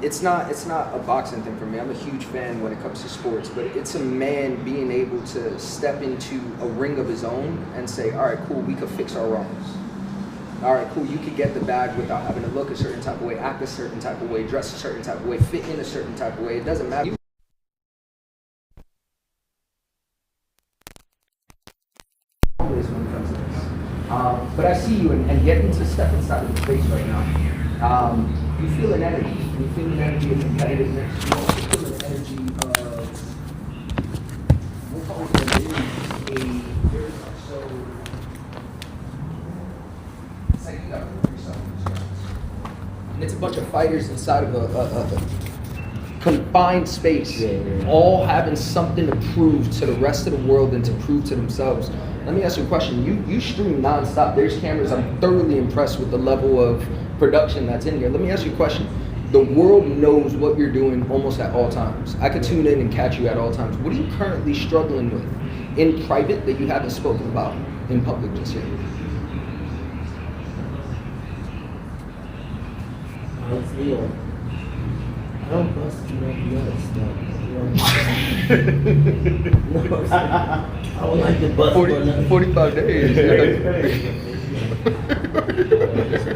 it's not a boxing thing for me. I'm a huge fan when it comes to sports, but it's a man being able to step into a ring of his own and say, all right, cool, we could fix our wrongs. All right, cool, you could get the bag without having to look a certain type of way, act a certain type of way, dress a certain type of way, fit in a certain type of way. It doesn't matter. But I see you and getting to step inside of the space right now. You feel an energy. You feel an energy of competitiveness. You also feel an energy of, we'll call it it's like you got to work yourself. And it's a bunch of fighters inside of a confined space, all having something to prove to the rest of the world and to prove to themselves. Let me ask you a question. You stream nonstop. There's cameras. I'm thoroughly impressed with the level of production that's in here. Let me ask you a question. The world knows what you're doing almost at all times. I could tune in and catch you at all times. What are you currently struggling with in private that you haven't spoken about in public just yet? Honestly, I don't bust too much nuts stuff. No, I don't like to bust 45 days.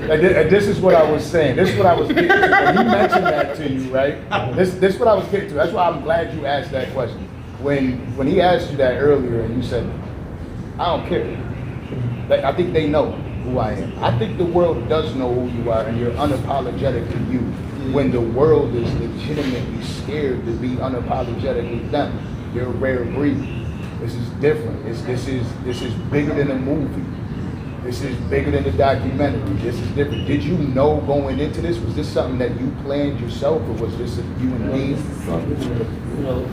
And this is what I was saying. This is what I was getting to. When he mentioned that to you, right? This is what I was getting to. That's why I'm glad you asked that question. When he asked you that earlier and you said, I don't care. I think they know who I am. I think the world does know who you are and you're unapologetically you. When the world is legitimately scared to be unapologetically them. You're a rare breed. This is different. This is bigger than a movie. This is bigger than a documentary. This is different. Did you know going into this? Was this something that you planned yourself, or was this a you and me? This is something that,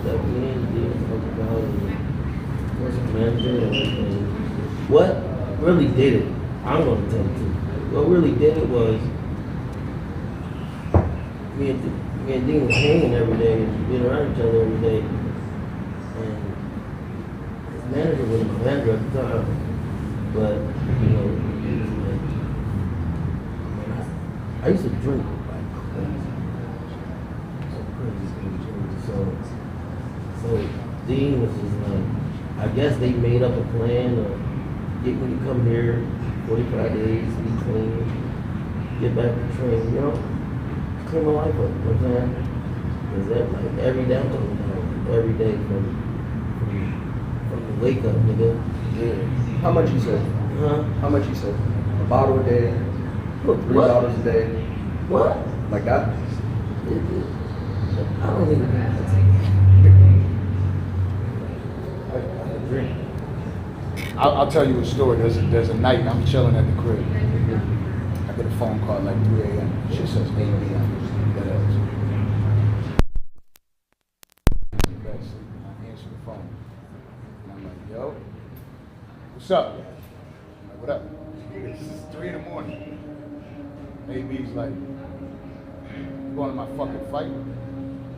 that me and did talk about was a manager and what really did it, I'm gonna tell you too. What really did it was me and Dean was hanging every day and being around each other every day. And his manager wasn't my manager at the time. But, he was like, I used to drink like crazy. So Dean was just like, I guess they made up a plan of get me to come here 45 days, be clean, get back to train, clean my life up, you know what I'm saying? Because that, like, every day, every day from the wake up, nigga. Yeah. How much you said? Huh? How much you said? A bottle a day? 3 bottles a day? What? Like that? I don't think I drink. I'll tell you a story. There's a night I'm chilling at the crib. I get a phone call at like 3 a.m. Shit says 8 p.m. That else. I answer the phone. And I'm like, yo, what's up? I'm like, what up? This is 3 in the morning. AB's like, you going to my fucking fight?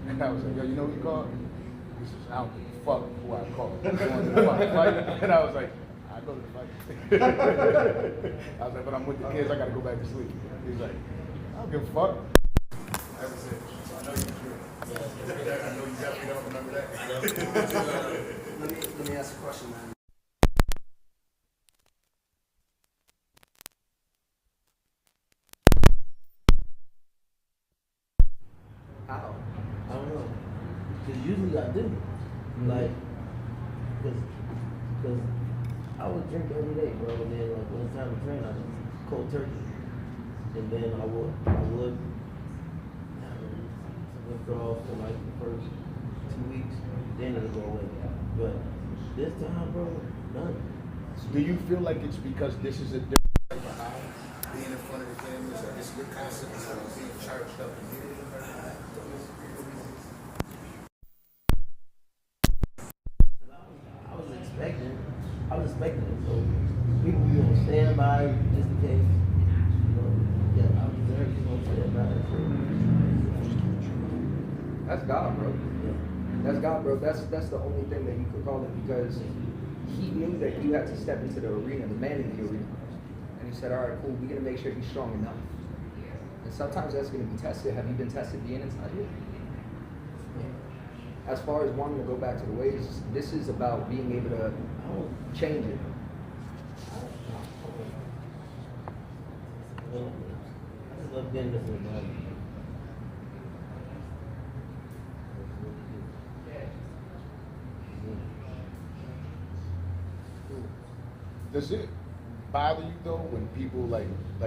And I was like, yo, you know who you called? He says, I don't give a fuck who I called. You going to the fucking fight? And I was like, I go to the fight. I was like, but I'm with the kids, I gotta go back to sleep. He's like, I don't give a fuck. That was it. So I know you're true. I know you definitely don't remember that. Let me ask a question, man. How? I don't know. Because usually I do. Like, because I would drink every day, bro. And then, like, when it's time to train, I just cold turkey. And then I would have some withdrawals for like the first 2 weeks. Then it'll go away. But this time, bro, none. Do you feel like it's because this is a different type of high? Being in front of the cameras, or just your concept is being charged up in here? I was expecting it, so people be on standby just in case. Yeah, I was there, on standby. That's God, bro. Yeah. That's God, bro. That's the only thing that you could call it, because he knew that you had to step into the arena, the man in the arena. And he said, all right, cool, we're going to make sure he's strong enough. And sometimes that's going to be tested. Have you been tested being inside here? As far as wanting to go back to the ways, this is about being able to change it. I just love getting this in the body. Does it bother you though when people like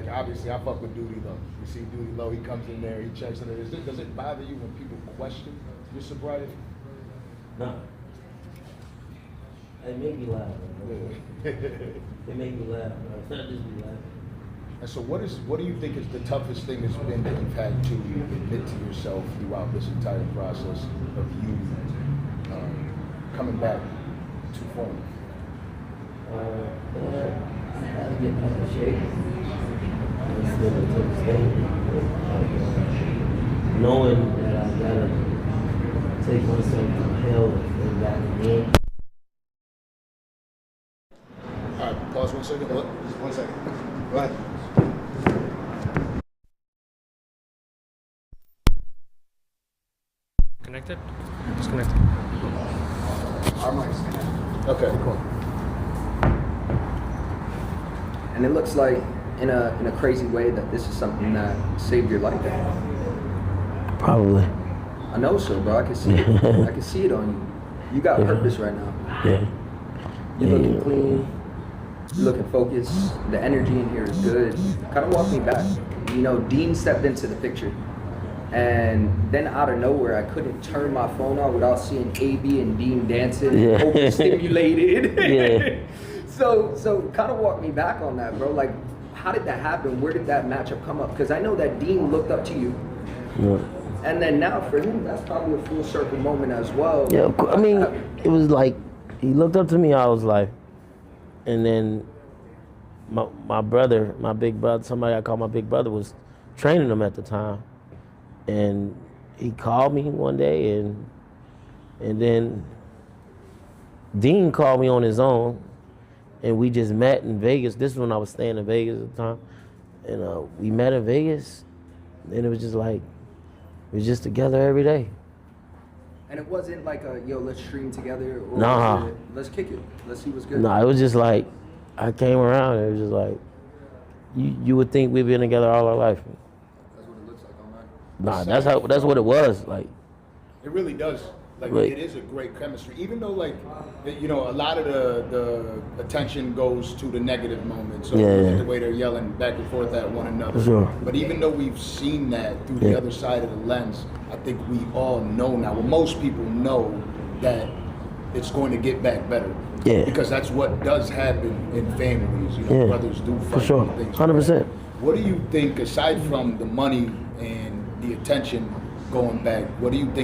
obviously I fuck with Duty Low. You see Duty Low, he comes in there, he checks on it. Does it bother you when people question your sobriety? No. It make me laugh. It make me laugh. I just be laughing. And so what do you think is the toughest thing that's been that you've had to admit to yourself throughout this entire process of you coming back to form? I had to get out of shape. That's been the toughest thing. Knowing that I gotta take myself to hell and back again. All right, pause 1 second. What? Just 1 second. Go ahead. Connected? It's connected. Our mic's connected. Okay, cool. And it looks like, in a crazy way, that this is something that saved your life. Probably. I know so, bro. I can see it. I can see it on you. You got purpose right now. Yeah. You're looking clean. You're looking focused. The energy in here is good. Kind of walk me back. You know, Dean stepped into the picture. And then out of nowhere, I couldn't turn my phone on without seeing AB and Dean dancing, overstimulated. Yeah. So kind of walk me back on that, bro. Like, how did that happen? Where did that matchup come up? Because I know that Dean looked up to you. Yeah. And then now for him, that's probably a full circle moment as well. Yeah, I mean, it was like, he looked up to me, I was like, and then my brother, my big brother, somebody I call my big brother was training him at the time. And he called me one day and then Dean called me on his own and we just met in Vegas. This is when I was staying in Vegas at the time. And we met in Vegas and it was just like, we was just together every day. And it wasn't like a, yo, let's stream together, or Nah. let's kick it. Let's see what's good. No, it was just like, I came around and it was just like, you would think we've been together all our life. That's what it looks like online. Nah, that's what it was. Like, It really does. Like, Right. it is a great chemistry. Even though, like, you know, a lot of the attention goes to the negative moments. So Yeah. the way they're yelling back and forth at one another. For sure. But even though we've seen that through the Yeah. other side of the lens, I think we all know now, well, most people know that it's going to get back better. Yeah. Because that's what does happen in families. You know, Yeah. brothers do fight For sure. and things. 100%. What do you think, aside from the money and the attention going back, what do you think